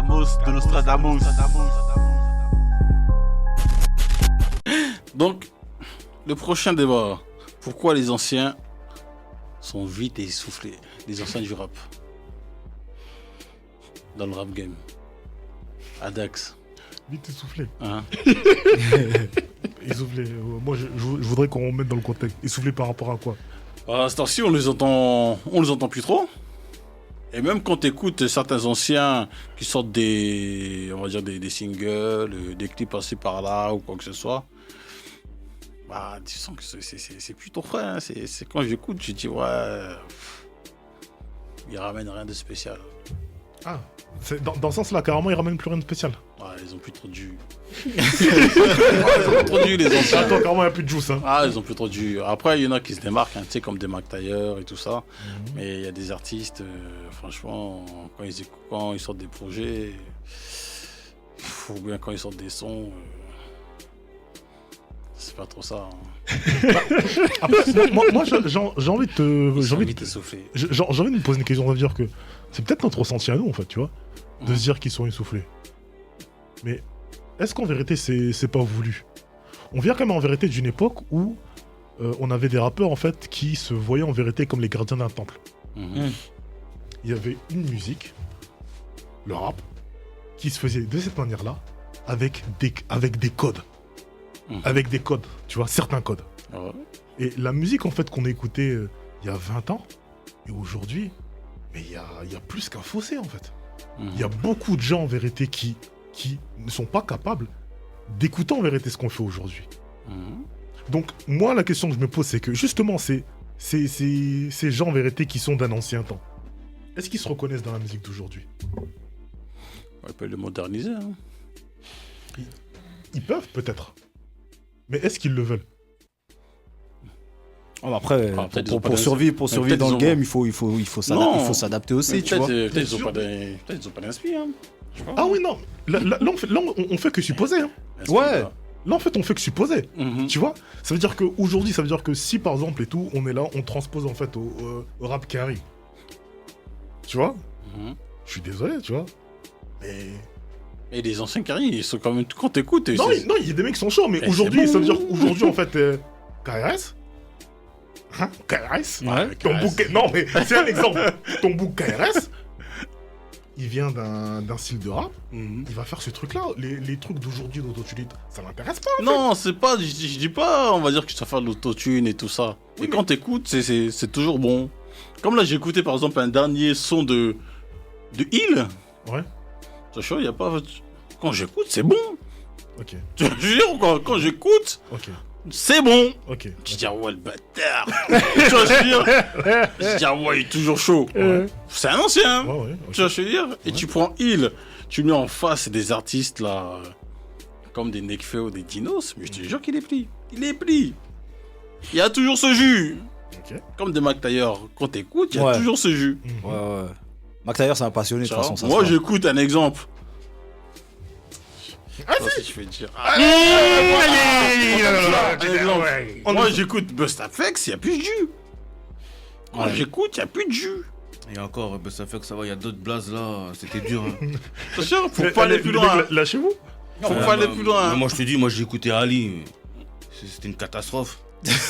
de Nostradamus. Donc, le prochain débat. Pourquoi les anciens sont vite essoufflés? Les anciens du rap. Dans le rap game. Adax. Vite essoufflé. Hein? Essoufflé. Moi, je voudrais qu'on remette dans le contexte. Essoufflé par rapport à quoi? À ce temps-ci, on les entend plus trop. Et même quand tu écoutes certains anciens qui sortent on va dire des singles, des clips passés par là ou quoi que ce soit, bah, tu sens que c'est plutôt frais. Hein. C'est quand j'écoute, je dis ouais, ils ramènent rien de spécial. Ah, dans ce sens-là, carrément, ils ramènent plus rien de spécial. Ouais, ils ont plus trop de jus. Ils ont plus trop de jus, les anciens. Attends, carrément, il n'y a plus de juice. Hein. Ah, ils ont plus trop de jus. Après, il y en a qui se démarquent, hein, tu sais, comme des Mac Taylor et tout ça. Mais il y a des artistes, franchement, quand ils sortent des projets, ou bien quand ils sortent des sons, c'est pas trop ça. Hein. Après, moi j'ai envie de te. J'ai envie de souffler. J'ai envie de me poser une question, de dire que c'est peut-être notre ressenti à nous, en fait, tu vois, de se dire qu'ils sont essoufflés. Mais est-ce qu'en vérité, c'est pas voulu? On vient quand même en vérité d'une époque où on avait des rappeurs, en fait, qui se voyaient en vérité comme les gardiens d'un temple. Il y avait une musique, le rap, qui se faisait de cette manière-là, avec des codes. Avec des codes, tu vois, certains codes. Ouais. Et la musique, en fait, qu'on écoutait il y a 20 ans, et aujourd'hui, mais il y a plus qu'un fossé, en fait. Il y a beaucoup de gens, en vérité, qui ne sont pas capables d'écouter, en vérité, ce qu'on fait aujourd'hui. Donc, moi, la question que je me pose, c'est que, justement, ces gens, en vérité, qui sont d'un ancien temps, est-ce qu'ils se reconnaissent dans la musique d'aujourd'hui? On peut le moderniser. Hein. Ils peuvent, peut-être. Mais est-ce qu'ils le veulent? Après, pour survivre dans le game, il faut s'adapter aussi, tu vois. Peut-être ils ont pas d'inspi. Hein. Ah oui, non. Là, on fait que supposer. Hein. Ouais. Là, en fait, on fait que supposer. Tu vois? Ça veut dire qu'aujourd'hui, si, par exemple, et tout, on est là, on transpose, en fait, au rap qui arrive. Tu vois? Je suis désolé, tu vois. Mais... Et les anciens carrés, ils sont quand même... Quand t'écoutes... Non, il y a des mecs qui sont chauds, mais aujourd'hui, ça veut dire qu'aujourd'hui, en fait, KRS... Hein? KRS? Ouais, Ton bouc... Non, mais c'est un exemple. Ton bouc KRS, il vient d'un style de rap, il va faire ce truc-là. Les trucs d'aujourd'hui d'autotune, ça m'intéresse pas, en Non, c'est pas... Je dis pas, on va dire que tu vas faire de l'autotune et tout ça. Oui, et quand t'écoutes, c'est toujours bon. Comme là, j'ai écouté, par exemple, un dernier son de Hill. Ouais. C'est chaud, il y a pas... Quand j'écoute, c'est bon. Ok. Je veux dire, quand j'écoute... Ok. C'est bon. Ok. Je dis, ah ouais, le bâtard. Tu vois, je veux dire. Je dis, ah ouais, il est toujours chaud. C'est un ancien. Ouais, okay. Tu vois, je veux dire. Et tu prends Hill, tu mets en face des artistes là, comme des Nekfeu ou des Dinos, mais je te jure qu'il est pli. Il est pli. Il y a toujours ce jus. Ok. Comme des Mac Taylor. Quand t'écoutes, il y a toujours ce jus. Ouais. Mac Taylor, c'est un passionné, de toute façon. Moi, j'écoute un exemple. Si je vais dire. Moi j'écoute Bustaflex, il n'y a plus de jus. Quand j'écoute, il n'y a plus de jus. Et encore, ça fait que ça va, il y a d'autres blazes là, c'était dur. Hein. C'est sûr, faut pas aller plus loin. Lâchez-vous. Faut pas aller plus loin. Moi je te dis, moi j'ai écouté Ali, c'était une catastrophe.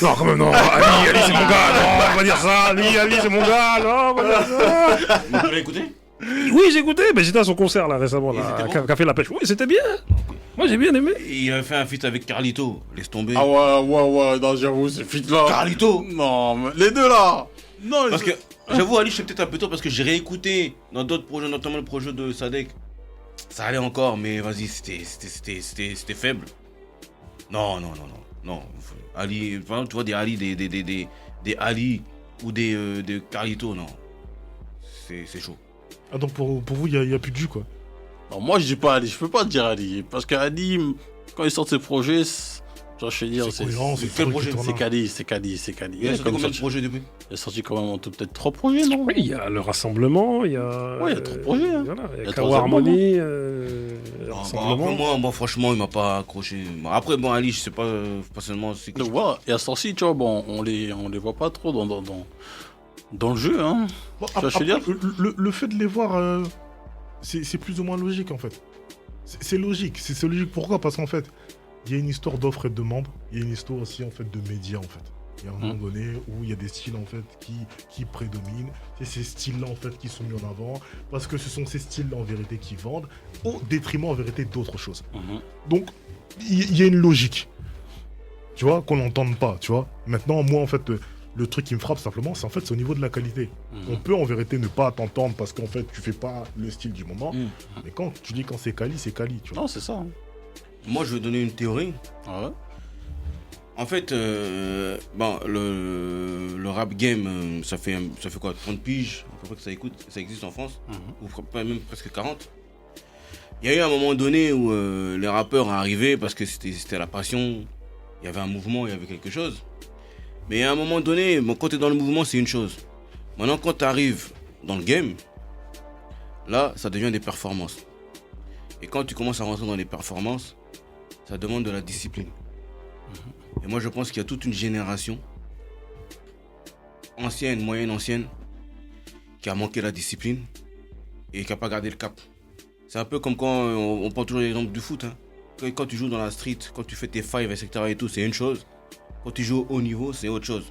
Non, quand même, non. Ali, c'est mon gars. Non, on va dire ça. Ali, c'est mon gars. Non, on va dire ça. Tu l'as écouté? Oui, j'ai écouté, mais j'étais à son concert là récemment, là, Café La Pêche. Oui, c'était bien. Moi, j'ai bien aimé. Il avait fait un feat avec Carlito, laisse tomber. Ah ouais, non, j'avoue, ce feat là. Carlito. Non, mais les deux là. Non, parce que, j'avoue, Ali, je suis peut-être un peu tôt parce que j'ai réécouté dans d'autres projets, notamment le projet de Sadek. Ça allait encore, mais vas-y, c'était faible. Non. Ali, par exemple, tu vois, des Ali, des Ali ou des Carlito, non. C'est chaud. Ah, donc pour vous, il n'y a plus de jus, quoi. Non, moi, je dis pas Ali, je peux pas dire Ali. Parce qu'Ali, quand il sort ses projets, je vais dire, c'est cohérent, c'est quel projet? C'est Kali. Il a sorti combien de projets depuis? Il a sorti quand même peut-être 3 projets, non? Oui, il y a le rassemblement, il y a... Ouais, il y a 3 projets. Hein. Voilà, il y a trois Kawa albums, Harmony, le rassemblement. Moi, franchement, il m'a pas accroché. Après, bon, Ali, je sais pas, personnellement... Donc voilà, et à ce temps-ci, tu vois, bon, on les voit pas trop dans le jeu, hein. Bon, après, le fait de les voir c'est plus ou moins logique en fait. C'est logique. C'est logique. Pourquoi? Parce qu'en fait, il y a une histoire d'offre et de demande. Il y a une histoire aussi en fait de médias en fait. Il y a un moment donné où il y a des styles en fait qui prédominent. C'est ces styles-là en fait qui sont mis en avant parce que ce sont ces styles-là en vérité qui vendent au détriment en vérité d'autres choses. Donc il y a une logique. Tu vois, qu'on n'entende pas, tu vois. Maintenant, moi en fait, le truc qui me frappe simplement, c'est en fait c'est au niveau de la qualité. On peut en vérité ne pas t'entendre parce qu'en fait tu fais pas le style du moment. Mais quand tu dis quand c'est quali, tu vois. Non, c'est ça. Moi, je vais donner une théorie. Ah ouais. En fait, le rap game, ça fait quoi, 30 piges à peu près que ça existe en France, ou même presque 40. Il y a eu un moment donné où les rappeurs arrivaient parce que c'était la passion, il y avait un mouvement, il y avait quelque chose. Mais à un moment donné, quand tu es dans le mouvement, c'est une chose. Maintenant, quand tu arrives dans le game, là, ça devient des performances. Et quand tu commences à rentrer dans les performances, ça demande de la discipline. Et moi, je pense qu'il y a toute une génération, ancienne, moyenne, ancienne, qui a manqué la discipline et qui n'a pas gardé le cap. C'est un peu comme quand on prend toujours l'exemple du foot. Hein. Quand tu joues dans la street, quand tu fais tes fives, etc. et tout, c'est une chose. Quand tu joues au haut niveau, c'est autre chose.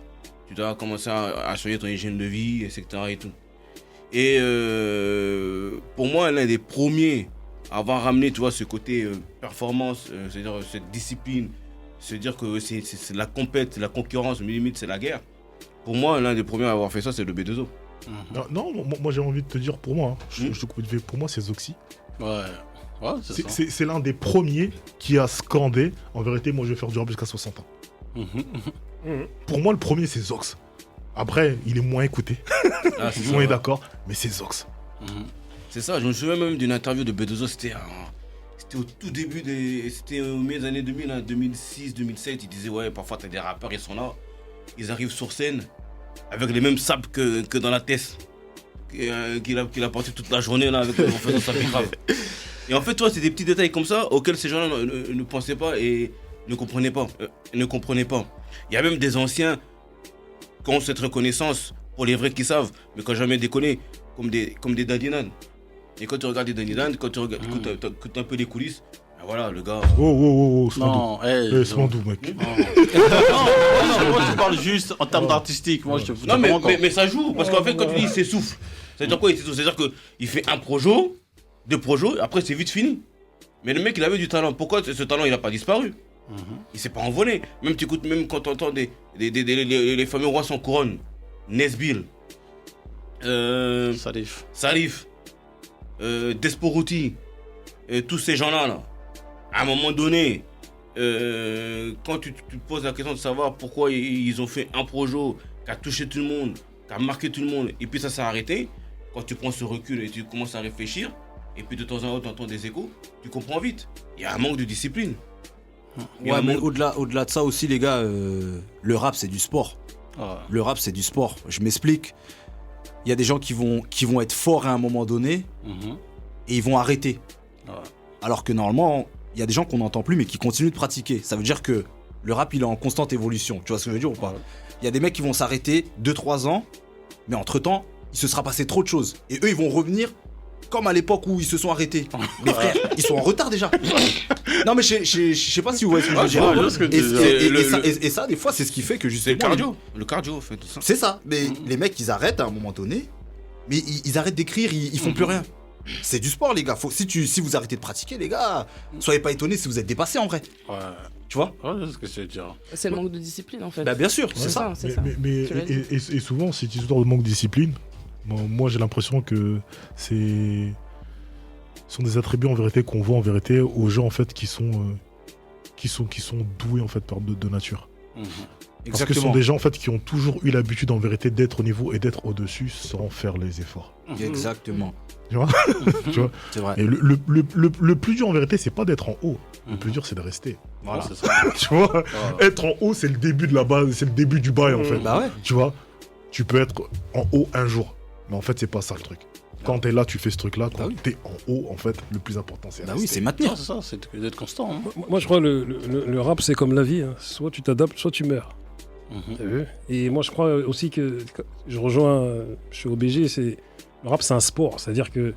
Tu dois commencer à soigner ton hygiène de vie, etc. et tout. Et pour moi, l'un des premiers à avoir ramené, tu vois, ce côté performance, c'est-à-dire cette discipline, se dire que c'est la compète, la concurrence, mais limite c'est la guerre. Pour moi, l'un des premiers à avoir fait ça, c'est le B2O. Non, moi j'ai envie de te dire pour moi, pour moi c'est Zoxy. Ouais, c'est ça. C'est l'un des premiers qui a scandé, en vérité, moi je vais faire du rap jusqu'à 60 ans. Pour moi, le premier c'est Zox. Après, il est moins écouté. On est d'accord, mais c'est Zox. C'est ça, je me souviens même d'une interview de B2O, c'était au tout début c'était au milieu des années 2000, hein, 2006, 2007. Il disait, ouais, parfois t'as des rappeurs, ils sont là, ils arrivent sur scène avec les mêmes sapes que dans la tête qu'il a porté toute la journée là, en faisant sa vie grave. Et en fait, toi, c'est des petits détails comme ça auxquels ces gens-là ne pensaient pas et ne comprenaient pas. Il y a même des anciens qui ont cette reconnaissance, pour les vrais qui savent, mais qui n'ont jamais déconné, comme des Daddy Nan. Et quand tu regardes les Daddy Nan, quand tu écoutes un peu les coulisses, ben voilà, le gars... Oh, non, Smandou, mec. Non, moi je parle juste en termes d'artistique. Moi, je non, mais ça joue, parce qu'en fait, quand tu dis il s'essouffle, c'est-à-dire quoi, il s'essouffle? C'est-à-dire qu'il fait un projet, deux projets, après c'est vite fini. Mais le mec, il avait du talent. Pourquoi ce talent, il n'a pas disparu? Il s'est pas envolé. Même tu écoutes, même quand tu entends les fameux rois sans couronne, Nesbill, Salif, Desporuti, tous ces gens-là, là, à un moment donné, quand tu te poses la question de savoir pourquoi ils ont fait un projet qui a touché tout le monde, qui a marqué tout le monde, et puis ça s'est arrêté, quand tu prends ce recul et tu commences à réfléchir, et puis de temps en temps tu entends des échos, tu comprends vite. Il y a un manque de discipline. Ouais, mais au-delà de ça aussi, les gars, le rap, c'est du sport. Le rap, c'est du sport. Je m'explique. Il y a des gens qui vont être forts à un moment donné et ils vont arrêter. Alors que normalement, il y a des gens qu'on n'entend plus mais qui continuent de pratiquer. Ça veut dire que le rap, il est en constante évolution. Tu vois ce que je veux dire ou pas? Il y a des mecs qui vont s'arrêter 2-3 ans, mais entre-temps, il se sera passé trop de choses. Et eux, ils vont revenir comme à l'époque où ils se sont arrêtés. Mais frère, ils sont en retard déjà. Non mais je sais pas si vous voyez ce que je veux dire. Et ça, des fois, c'est ce qui fait que justement... C'est le cardio fait tout ça. C'est ça. Mais les mecs, ils arrêtent à un moment donné, mais ils arrêtent d'écrire, ils font plus rien. C'est du sport, les gars. Si vous arrêtez de pratiquer, les gars, soyez pas étonnés si vous êtes dépassés en vrai. Ouais. Tu vois? Ouais, c'est ce que je veux dire. C'est le manque de discipline en fait. Bah bien sûr, c'est ça. Et souvent, cette histoire de manque de discipline, moi j'ai l'impression que ce sont des attributs en vérité qu'on voit en vérité aux gens en fait qui sont doués en fait de nature. Parce que ce sont des gens en fait qui ont toujours eu l'habitude en vérité d'être au niveau et d'être au-dessus sans faire les efforts. Exactement. Tu vois? Tu vois? C'est vrai. Et le plus dur en vérité, c'est pas d'être en haut. Le plus dur, c'est de rester. Voilà, c'est ça. Tu vois? Être en haut, c'est le début de la base, c'est le début du bail en fait. Bah ouais. Tu vois? Tu peux être en haut un jour, mais en fait, c'est pas ça le truc. Quand t'es là, tu fais ce truc-là. Quand t'es en haut, en fait, le plus important, c'est oui, c'est maintenir. C'est ça, c'est d'être constant. Hein. Moi, je crois que le rap, c'est comme la vie. Hein. Soit tu t'adaptes, soit tu meurs. T'as vu? Et moi, je crois aussi que je rejoins, je suis OBG, le rap, c'est un sport. C'est-à-dire que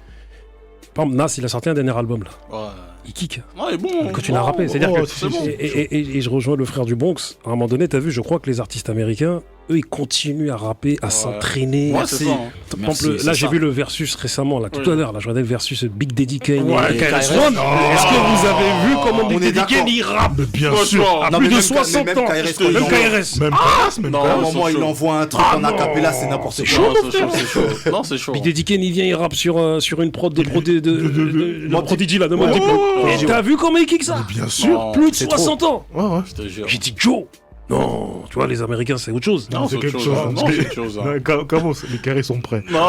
Par exemple, Nas, il a sorti un dernier album là. Ouais. Il kick. Ouais, bon. Que tu l'as rappé. C'est-à-dire que. c'est bon. Et je rejoins le frère du Bronx. À un moment donné, t'as vu, je crois que les artistes américains, eux, ils continuent à rapper, à s'entraîner. Ouais, c'est ça. Hein. Par exemple, là, j'ai vu le versus récemment, là, tout à l'heure. Là, je regardais le versus Big Daddy Kane. Ouais, et KRS-One. Est-ce que vous avez vu comment Big Daddy Kane il rappe? Mais bien sûr. À plus de 60 ans. Même KRS. Même KRS, même À un KRS. moment, il envoie un truc en acapella, c'est n'importe quoi. C'est chaud. Non, c'est chaud. Big Daddy Kane, il vient, il rappe sur une prod de Prodigy, là, de Monty. Et t'as vu comment il kick ça? Bien sûr. Plus de 60 ans. Ouais. Je te jure. J'ai dit Joe. Non, tu vois, les Américains, c'est autre chose. Non, c'est quelque chose. Non, c'est quelque chose. Non, comment les carrés sont prêts? Non.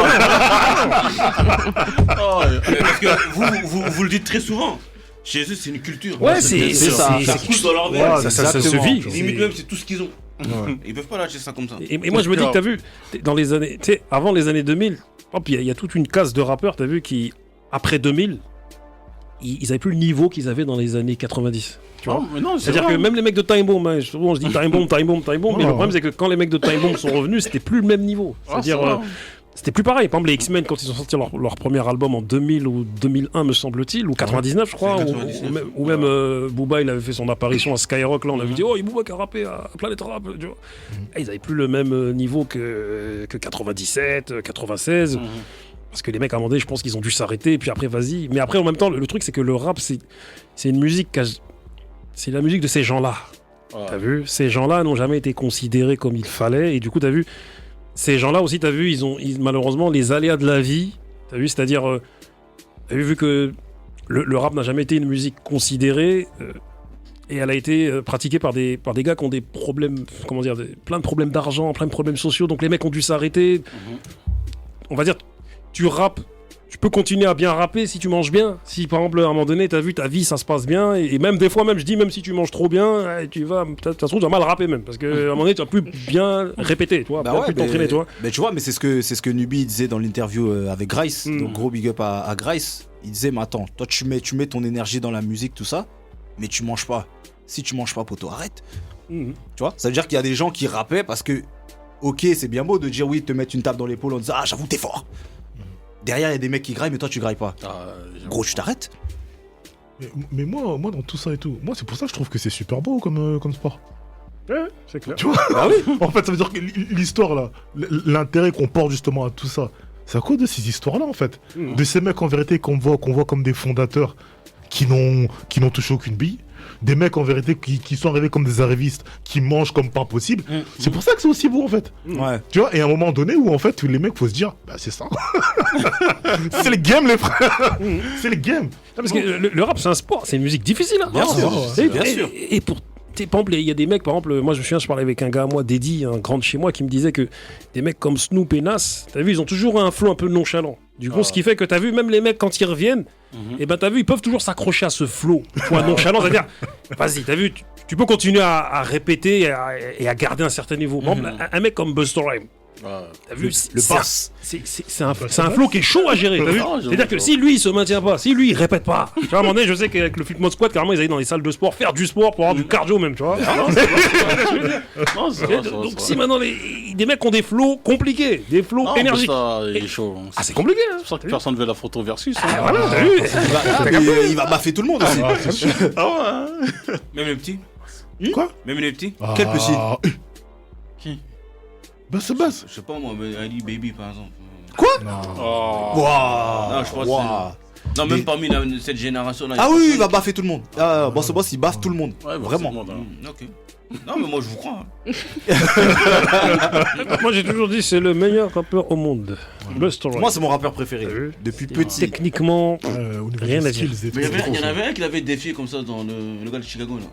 Parce que vous le dites très souvent. Chez eux, c'est une culture. Ouais, c'est ça. Ça coule dans leur veine. Ça se vit. Limite même, c'est tout ce qu'ils ont. Ils peuvent pas lâcher ça comme ça. Et moi, je me dis que t'as vu, dans les années, tu sais, avant les années 2000, il y a toute une case de rappeurs, t'as vu, qui, après 2000, ils avaient plus le niveau qu'ils avaient dans les années 90. Tu vois, c'est-à-dire que même les mecs de Time Bomb, hein, souvent je dis Time Bomb, mais le problème c'est que quand les mecs de Time Bomb sont revenus, c'était plus le même niveau. C'est-à-dire, c'était plus pareil. Par exemple, les X-Men, quand ils ont sorti leur premier album en 2000 ou 2001, me semble-t-il, ou 99, je crois, ou même Booba, il avait fait son apparition à Skyrock, là, on avait dit, oh, il y a Booba qui a rappé à Planet Rap, tu vois. Et ils avaient plus le même niveau que 97, 96. Parce que les mecs, à un moment donné, je pense qu'ils ont dû s'arrêter, et puis après, vas-y. Mais après, en même temps, le truc, c'est que le rap, c'est une musique c'est la musique de ces gens-là. T'as vu? Ces gens-là n'ont jamais été considérés comme il fallait, et du coup, t'as vu, ces gens-là aussi, t'as vu, ils malheureusement, les aléas de la vie, t'as vu, c'est-à-dire, t'as vu que le rap n'a jamais été une musique considérée, et elle a été pratiquée par des gars qui ont des problèmes, comment dire, plein de problèmes d'argent, plein de problèmes sociaux, donc les mecs ont dû s'arrêter. On va dire, tu rappes, tu peux continuer à bien rapper si tu manges bien. Si par exemple à un moment donné t'as vu ta vie ça se passe bien, et même des fois même je dis, même si tu manges trop bien, tu vas, de toute façon tu vas mal rapper même, parce qu'à un moment donné tu vas plus bien répéter, tu vois, plus t'entraîner, tu vois. Mais tu vois, mais c'est ce que Nubi disait dans l'interview avec Grice, donc gros big up à Grice. Il disait, mais attends, toi tu mets ton énergie dans la musique, tout ça, mais tu manges pas. Si tu manges pas, poto, arrête. Tu vois, ça veut dire qu'il y a des gens qui rappaient parce que, ok, c'est bien beau de dire oui, te mettre une tape dans l'épaule en disant, ah, j'avoue, t'es fort. Derrière, il y a des mecs qui graillent, mais toi, tu grailles pas. Gros, tu t'arrêtes. Mais moi, dans tout ça et tout, moi, c'est pour ça que je trouve que c'est super beau comme sport. Ouais, c'est clair. Tu vois? Ah oui. En fait, ça veut dire que l'histoire, là, l'intérêt qu'on porte justement à tout ça, c'est à cause de ces histoires-là, en fait. De ces mecs, en vérité, qu'on voit comme des fondateurs qui n'ont touché aucune bille. Des mecs en vérité qui sont arrivés comme des arrivistes, qui mangent comme pas possible. C'est pour ça que c'est aussi beau en fait. Ouais. Tu vois, et à un moment donné où en fait les mecs faut se dire, bah c'est ça. C'est le game les frères. C'est le game. Non, parce que le rap c'est un sport, c'est une musique difficile. Hein. Bien sûr. Et pour par exemple, il y a des mecs, par exemple, moi je me souviens, je parlais avec un gars à moi, Deddy, un grand de chez moi, qui me disait que des mecs comme Snoop et Nas, t'as vu, ils ont toujours un flow un peu nonchalant. Du coup, ce qui fait que t'as vu, même les mecs quand ils reviennent, et ben t'as vu, ils peuvent toujours s'accrocher à ce flow, nonchalant, c'est-à-dire, vas-y, t'as vu, tu peux continuer à répéter et à garder un certain niveau. Par exemple, un mec comme Busta Rhymes. T'as vu, le boss. C'est un flow qui est chaud à gérer, t'as vu. C'est-à-dire que si lui il se maintient pas, si lui il répète pas, tu vois, à un moment donné, je sais qu'avec le Flipmode Squad, carrément ils allaient dans les salles de sport faire du sport pour avoir du cardio même, tu vois. Donc si maintenant des mecs ont des flows compliqués, des flows énergiques. Il est chaud. Ah, c'est compliqué, hein. C'est pour ça que personne ne veut la photo versus. Voilà, t'as vu. Il va baffer tout le monde aussi. Même les petits. Quoi? Même les petits. Quel petit? Qui? C'est basse. Je sais pas moi, mais Ali Baby par exemple. Quoi? Non. Non, je pense que non, même parmi cette génération-là. Ah oui, il va baffer tout le monde. Boss, il baffe tout le monde. Ouais, vraiment. Ok. Non, mais moi je vous crois. Moi j'ai toujours dit c'est le meilleur rappeur au monde. Busta Rhymes. Moi, c'est mon rappeur préféré. Depuis petit. Techniquement, rien à dire. Mais il y en avait un qui l'avait défié comme ça dans le gars de Chicago là.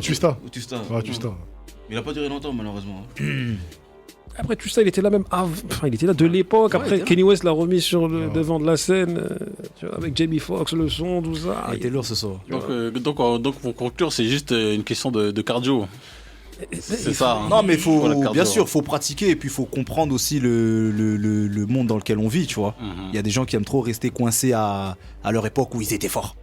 Twista. Ouais, Twista. Mais il a pas duré longtemps malheureusement. Après tout ça, il était là même avant. Enfin, il était là de l'époque. Après, Kanye West l'a remis sur le devant de la scène, tu vois, avec Jamie Foxx, le son, tout ça. Il était lourd ce soir. Donc pour conclure, c'est juste une question de cardio. C'est ça. Non, mais bien sûr, faut pratiquer et puis faut comprendre aussi le monde dans lequel on vit, tu vois. Il y a des gens qui aiment trop rester coincés à leur époque où ils étaient forts.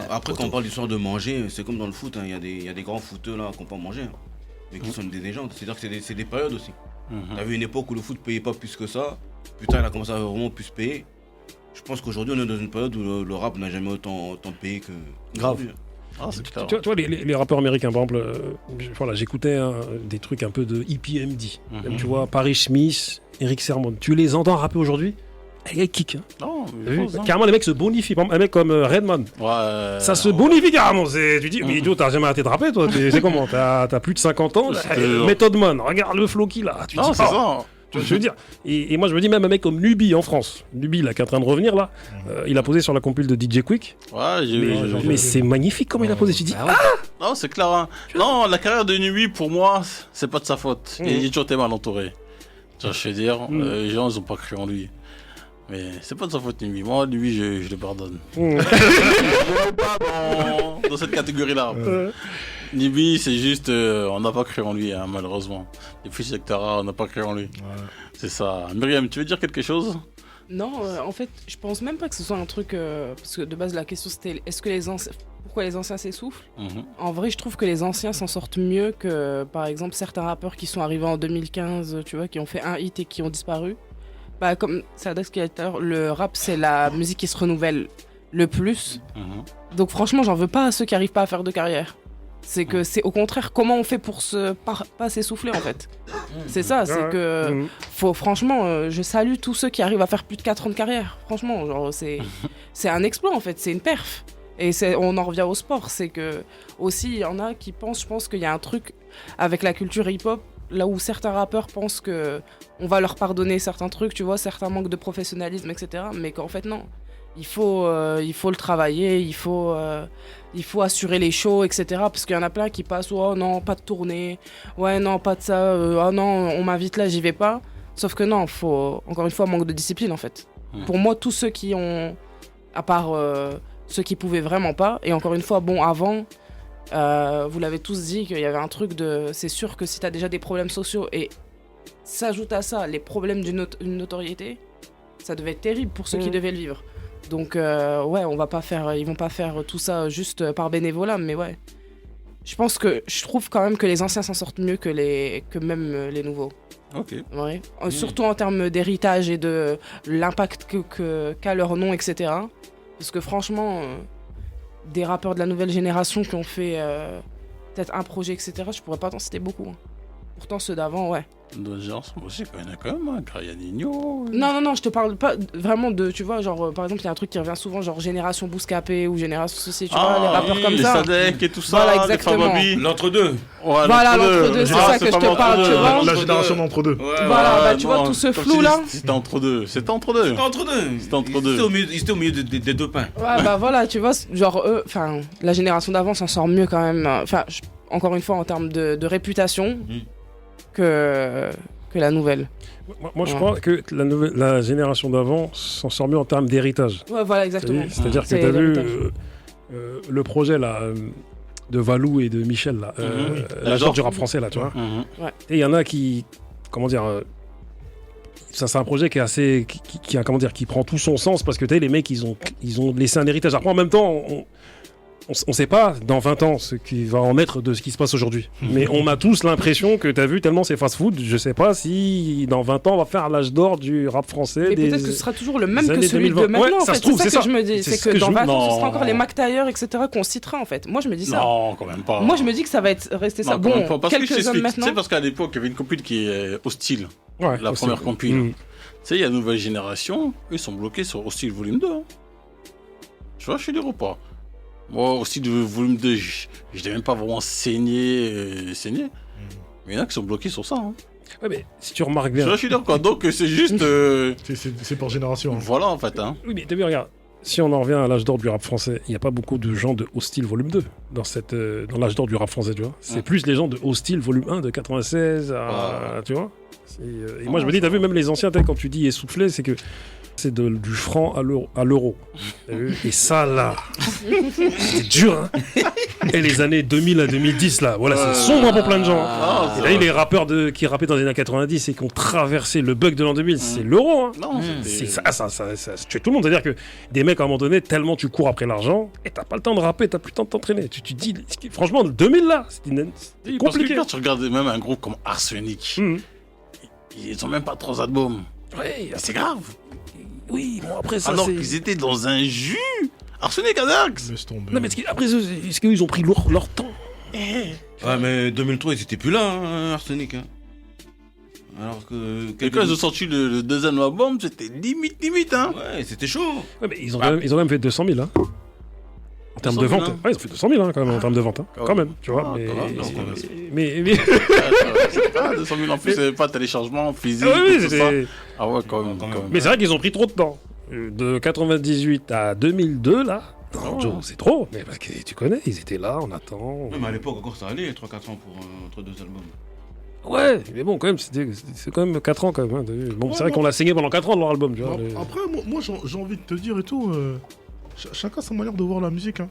Après, quand on parle d'histoire de manger, c'est comme dans le foot, il y a des grands footeux là qui n'ont pas mangé. Mais qui sont des légendes, c'est-à-dire que c'est des périodes aussi. T'as vu une époque où le foot payait pas plus que ça, putain il a commencé à vraiment plus payer. Je pense qu'aujourd'hui, on est dans une période où le rap n'a jamais autant payé que. Grave. Ah, c'est clair. Tu vois, les rappeurs américains, par exemple, voilà, j'écoutais des trucs un peu de EPMD. Même, tu vois, Paris Smith, Eric Sermon. Tu les entends rapper aujourd'hui, les gars kick. Hein. Non, carrément, les mecs se bonifient. Par exemple, un mec comme Redman, ça se bonifie carrément. Tu dis, mais idiot, t'as jamais arrêté de rapper, toi. C'est comment? T'as plus de 50 ans. Method Man, regarde le flow qu'il a. Non, c'est ça. Tu vois ce que je veux dire, et moi je me dis, même un mec comme Nubi en France, Nubi là qui est en train de revenir là, il a posé sur la compile de DJ Quick. Ouais, j'ai vu. Mais c'est magnifique comme il a posé. Tu dis, non, c'est clair. Hein. Non, la carrière de Nubi, pour moi, c'est pas de sa faute. Il a toujours été mal entouré. Tu vois, je veux dire, les gens ils ont pas cru en lui. Mais c'est pas de sa faute, Nubi. Moi, lui, je le pardonne. Je ne mets pas dans cette catégorie-là. Nibi, c'est juste, on n'a pas cru en lui, hein, malheureusement. Depuis Sectara, on n'a pas cru en lui. Ouais. C'est ça. Myriam, tu veux dire quelque chose? Non, en fait, je pense même pas que ce soit un truc. Parce que de base, la question c'était pourquoi les anciens s'essoufflent. En vrai, je trouve que les anciens s'en sortent mieux que, par exemple, certains rappeurs qui sont arrivés en 2015, tu vois, qui ont fait un hit et qui ont disparu. Bah, comme Sadex qui a dit tout à l'heure, le rap, c'est la musique qui se renouvelle le plus. Donc, franchement, j'en veux pas à ceux qui arrivent pas à faire de carrière. C'est que c'est au contraire comment on fait pour pas s'essouffler en fait. C'est ça, c'est que franchement, je salue tous ceux qui arrivent à faire plus de 4 ans de carrière. Franchement, genre c'est un exploit en fait, c'est une perf. Et on en revient au sport, c'est que aussi il y en a qui pensent, je pense qu'il y a un truc avec la culture hip-hop, là où certains rappeurs pensent que on va leur pardonner certains trucs, tu vois, certains manques de professionnalisme, etc. Mais qu'en fait non. Il faut le travailler, il faut assurer les shows, etc. Parce qu'il y en a plein qui passent, oh non, pas de tournée, ouais, non, pas de ça, oh non, on m'invite là, j'y vais pas. Sauf que non, faut, encore une fois, manque de discipline en fait. Pour moi, tous ceux qui ont, à part ceux qui pouvaient vraiment pas, et encore une fois, bon, avant, vous l'avez tous dit qu'il y avait un truc de. C'est sûr que si t'as déjà des problèmes sociaux et s'ajoute à ça les problèmes d'une notoriété, ça devait être terrible pour ceux qui devaient le vivre. Donc ouais, ils vont pas faire tout ça juste par bénévolat, mais ouais. Je trouve quand même que les anciens s'en sortent mieux que même les nouveaux. Ok. Ouais. Surtout en termes d'héritage et de l'impact qu'a leur nom, etc. Parce que franchement, des rappeurs de la nouvelle génération qui ont fait peut-être un projet, etc., je pourrais pas t'en citer beaucoup. Hein. Pourtant ceux d'avant, ouais. D'autres gens aussi, il y en a quand même, hein, Grayanino. Non, je te parle pas vraiment de, tu vois, genre, par exemple, il y a un truc qui revient souvent, genre Génération Bouscapé ou Génération Ceci, tu vois, les rappeurs comme ça. Les Sadek et tout ça, voilà, exactement. L'entre-deux. Ouais, voilà, l'entre-deux, c'est ça que je te parle, tu vois. La génération d'entre-deux. Voilà, bah, tu vois, tout ce flou-là. C'était entre deux. C'était au milieu des deux pains. Ouais, bah voilà, tu vois, genre, la génération d'avant s'en sort mieux quand même. Enfin, encore une fois, en termes de réputation. Que la nouvelle. Moi je crois que la génération d'avant s'en sort mieux en termes d'héritage. Ouais, voilà, exactement. C'est-à-dire que tu as vu le projet là, de Valou et de Michel, là, la genre du rap français, là, tu vois. Ouais. Et il y en a qui, comment dire, ça c'est un projet qui est assez, qui a, comment dire, qui prend tout son sens parce que tu sais, les mecs, ils ont laissé un héritage. Après, en même temps, on sait pas dans 20 ans ce qui va en être de ce qui se passe aujourd'hui. Mais on a tous l'impression que tu as vu tellement c'est fast-food, je sais pas si dans 20 ans on va faire l'âge d'or du rap français. Mais peut-être que ce sera toujours le même que celui 2020. De maintenant. Ouais, en fait. C'est ça que je me dis. C'est que dans 20 ans, ce sera encore les Mac Taylor, etc. qu'on citera en fait. Moi je me dis ça. Non, quand même pas. Moi je me dis que ça va rester ça. Bon, quelques années maintenant. C'est parce qu'à l'époque, il y avait une compile qui est Hostile. La première compile. Tu sais, il y a une nouvelle génération, ils sont bloqués sur Hostile Volume 2. Tu vois, je suis des repas. Moi aussi, de volume 2, je n'ai même pas vraiment saigné. Mais il y en a qui sont bloqués sur ça. Hein. Ouais, mais si tu remarques bien. Je suis d'accord, quoi. Donc c'est juste. C'est par génération. Hein. Voilà, en fait. Hein. Oui, mais t'as vu, regarde. Si on en revient à l'âge d'or du rap français, il n'y a pas beaucoup de gens de Hostile Volume 2 dans l'âge d'or du rap français, tu vois. C'est plus les gens de Hostile Volume 1 de 96 à. Tu vois. Et moi, je me dis, t'as vu, même les anciens, quand tu dis essoufflé, c'est que. C'est du franc à l'euro. Et ça, là, c'est dur, hein. Et les années 2000 à 2010, là, voilà, c'est sombre pour plein de gens. Hein. Et là, les rappeurs qui rappaient dans les années 90 et qui ont traversé le bug de l'an 2000, c'est l'euro. Hein. Non, c'est ça tue tout le monde. C'est-à-dire que des mecs, à un moment donné, tellement tu cours après l'argent, et t'as pas le temps de rapper, t'as plus le temps de t'entraîner. Tu te dis, franchement, 2000, là, c'était compliqué. Parce que quand tu regardes même un groupe comme Arsenic, ils ont même pas 3 albums. Ouais, c'est grave. Oui, bon, après ça, alors c'est... qu'ils étaient dans un jus. Arsenic Adax. Laisse tomber. Non, mais après, est-ce qu'ils ont pris leur temps? Ouais, mais 2003, ils étaient plus là, hein, Arsenic. Hein. Alors que. Et quand ils ont sorti le deuxième album, c'était limite, hein. Ouais, c'était chaud. Ouais, mais ils ont quand même fait 200 000, hein. En termes de vente. Hein. Ouais, ils ont fait 200 000, hein, quand même, en termes de vente. Hein. Quand même, tu vois. Mais... 200 000 en plus, c'est pas téléchargement physique. Ah, oui, tout ça. c'était... Ah ouais, quand même. Mais c'est vrai qu'ils ont pris trop de temps. De 98 à 2002, là. Non, Joe, c'est trop. Mais parce que tu connais, ils étaient là, on attend. Ouais, mais à l'époque, encore, ça allait, 3-4 ans entre deux albums. Ouais, mais bon, quand même, c'est quand même 4 ans, quand même. Hein, bon, c'est vrai qu'on l'a saigné pendant 4 ans de leur album, tu vois. Après, moi j'ai envie de te dire et tout. Chacun sa manière de voir la musique. Hein.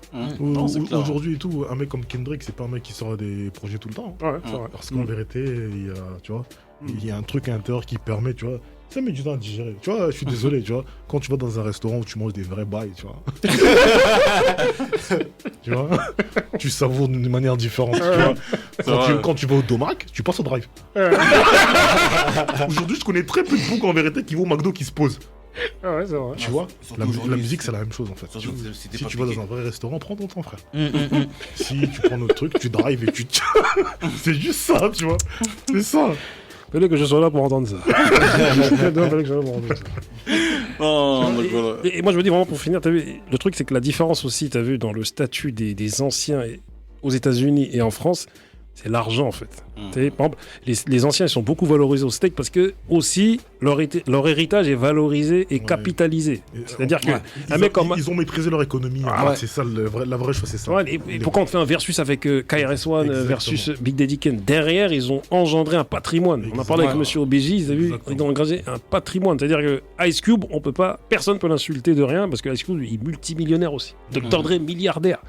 Aujourd'hui et tout, un mec comme Kendrick, c'est pas un mec qui sort des projets tout le temps. Ouais, c'est vrai. Parce qu'en vérité, il y a, tu vois, il y a un truc à l'intérieur qui permet, tu vois. Ça met du temps à digérer. Tu vois, je suis désolé, tu vois. Quand tu vas dans un restaurant où tu manges des vrais bails, tu vois. Tu vois, tu savoures d'une manière différente. Tu vois. Quand tu vas au Domac, tu passes au drive. Aujourd'hui, je connais très peu de boucs en vérité qui vont au McDo qui se posent. Ah ouais, c'est vrai. Tu vois, la musique, c'est la même chose en fait. Si tu vas dans un vrai restaurant, prends ton temps, frère. Si tu prends notre truc, tu drives et tu. C'est juste ça, tu vois. C'est ça. Fallait que je sois là pour entendre ça. Et moi, je me dis vraiment pour finir, t'as vu, le truc, c'est que la différence aussi, t'as vu, dans le statut des anciens aux États-Unis et en France, c'est l'argent en fait. Par exemple, les anciens ils sont beaucoup valorisés au steak parce que aussi leur héritage est valorisé et capitalisé. C'est-à-dire que ils ont méprisé leur économie. C'est ça la vraie chose, c'est ça. Ouais, et pourquoi on fait un versus avec KRS-One versus Big Daddy Kane? Derrière, ils ont engendré un patrimoine. On a parlé avec Monsieur OBJ, ils ont engrangé un patrimoine. C'est-à-dire que Ice Cube, personne peut l'insulter de rien parce que Ice Cube, il est multimillionnaire aussi. Dr. Dre, milliardaire.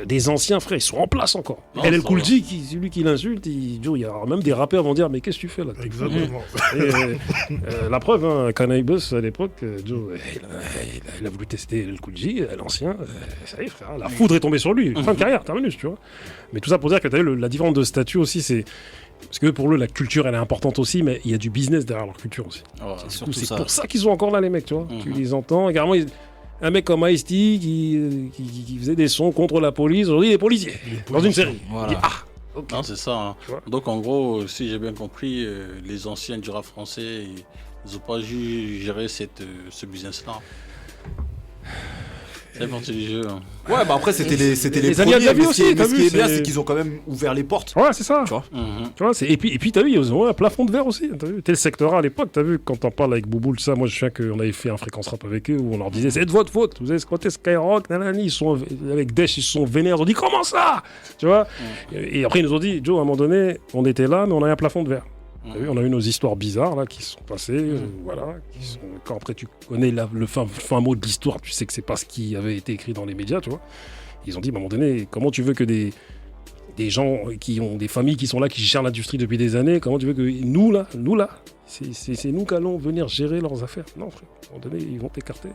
Des anciens frères, ils sont en place encore. LL Cool J, celui qui l'insulte, il y a même des rappeurs vont dire mais qu'est-ce que tu fais là? Exactement. La preuve, hein, Cannabis à l'époque, Joe, il a voulu tester LL Cool J, l'ancien, ça y est frère, la foudre est tombée sur lui, fin de carrière, terminus, tu vois. Mais tout ça pour dire que tu as vu la différence de statut aussi, c'est parce que pour eux la culture elle est importante aussi, mais il y a du business derrière leur culture aussi. C'est pour ça qu'ils sont encore là les mecs, tu vois. Tu les entends, également un mec comme Ice-T qui faisait des sons contre la police, aujourd'hui il est policier, dans une série. Voilà. Il dit, okay. Non, c'est ça. Hein. Donc en gros, si j'ai bien compris, les anciens du rap français, ils n'ont pas dû gérer ce business-là. C'est parti du jeu. Hein. Ouais, bah après c'était les premiers, premiers, mais aussi, ce qui est bien, c'est qu'ils ont quand même ouvert les portes. Ouais, c'est ça. Tu vois, tu vois et puis t'as vu, ils ont un plafond de verre aussi. T'as vu, t'es le secteur A à l'époque, t'as vu, quand on parle avec Bouboule, ça, moi je sais qu'on avait fait un fréquence rap avec eux où on leur disait c'est de votre faute, vous avez squatté Skyrock, nanani, ils sont avec Desh, ils se sont vénères, on dit comment ça, tu vois. Et après ils nous ont dit, Joe, à un moment donné, on était là, mais on avait un plafond de verre. T'as vu, on a eu nos histoires bizarres là qui se sont passées, voilà. Quand après tu connais le fin mot de l'histoire, tu sais que c'est pas ce qui avait été écrit dans les médias, tu vois. Ils ont dit, à un moment donné, comment tu veux que des gens qui ont des familles qui sont là, qui gèrent l'industrie depuis des années, comment tu veux que nous là, c'est nous qui allons venir gérer leurs affaires? Non frère, à un moment donné, ils vont t'écarter.